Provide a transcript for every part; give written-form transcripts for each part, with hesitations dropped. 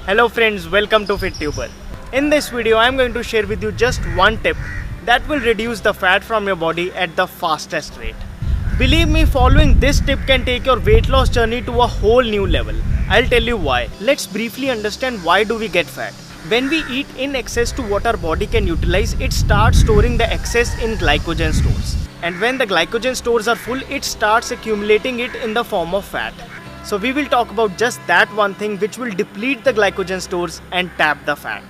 Hello friends, welcome to FitTuber. In this video, I am going to share with you just one tip that will reduce the fat from your body at the fastest rate. Believe me, following this tip can take your weight loss journey to a whole new level. I'll tell you why. Let's briefly understand why do we get fat. When we eat in excess to what our body can utilize, it starts storing the excess in glycogen stores. And when the glycogen stores are full, it starts accumulating it in the form of fat. So we will talk about just that one thing which will deplete the glycogen stores and tap the fat.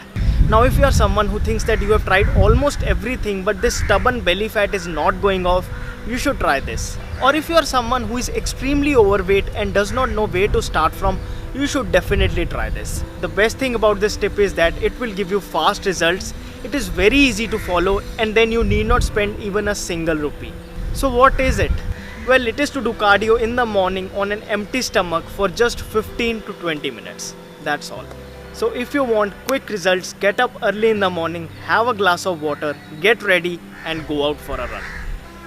Now if you are someone who thinks that you have tried almost everything but this stubborn belly fat is not going off, you should try this. Or if you are someone who is extremely overweight and does not know where to start from, you should definitely try this. The best thing about this tip is that it will give you fast results. It is very easy to follow and then you need not spend even a single rupee. So what is it? Well, it is to do cardio in the morning on an empty stomach for just 15 to 20 minutes. That's all. So if you want quick results, get up early in the morning, have a glass of water, get ready and go out for a run.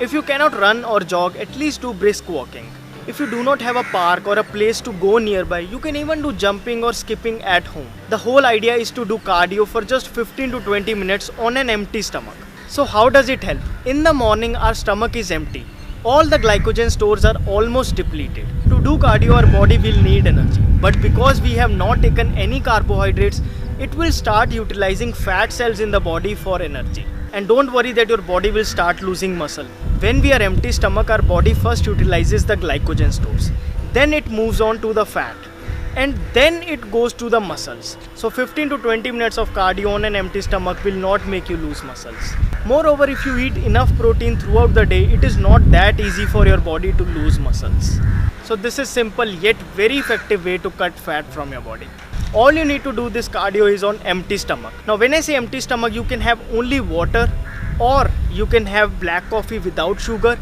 If you cannot run or jog, at least do brisk walking. If you do not have a park or a place to go nearby, you can even do jumping or skipping at home. The whole idea is to do cardio for just 15 to 20 minutes on an empty stomach. So how does it help? In the morning, our stomach is empty. All the glycogen stores are almost depleted. To do cardio, our body will need energy. But because we have not taken any carbohydrates, it will start utilizing fat cells in the body for energy. And don't worry that your body will start losing muscle. When we are empty stomach, our body first utilizes the glycogen stores. Then it moves on to the fat. And then it goes to the muscles. So 15 to 20 minutes of cardio on an empty stomach will not make you lose muscles. Moreover, if you eat enough protein throughout the day, it is not that easy for your body to lose muscles. So this is simple yet very effective way to cut fat from your body. All you need to do this cardio is on empty stomach. Now when I say empty stomach, you can have only water, or you can have black coffee without sugar,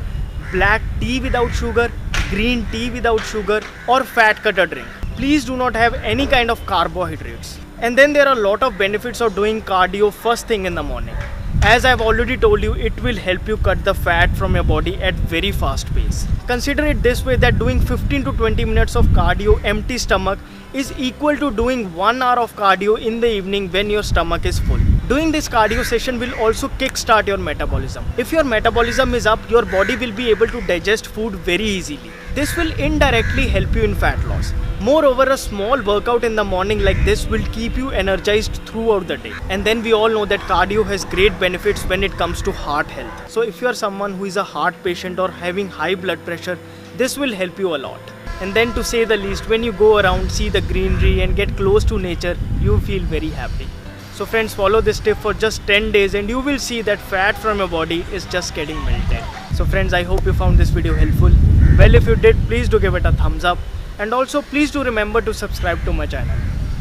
black tea without sugar, green tea without sugar, or fat cutter drink. Please do not have any kind of carbohydrates. And then there are a lot of benefits of doing cardio first thing in the morning. As I've already told you, it will help you cut the fat from your body at very fast pace. Consider it this way, that doing 15 to 20 minutes of cardio empty stomach is equal to doing 1 hour of cardio in the evening when your stomach is full. Doing this cardio session will also kickstart your metabolism. If your metabolism is up, your body will be able to digest food very easily. This will indirectly help you in fat loss. Moreover, a small workout in the morning like this will keep you energized throughout the day. And then we all know that cardio has great benefits when it comes to heart health. So if you are someone who is a heart patient or having high blood pressure, this will help you a lot. And then to say the least, when you go around, see the greenery and get close to nature, you feel very happy. So friends, follow this tip for just 10 days and you will see that fat from your body is just getting melted. So friends, I hope you found this video helpful. Well, if you did, please do give it a thumbs up. And also please do remember to subscribe to my channel.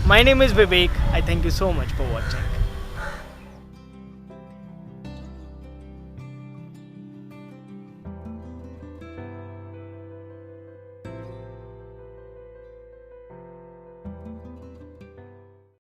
My name is Vivek. I thank you so much for watching.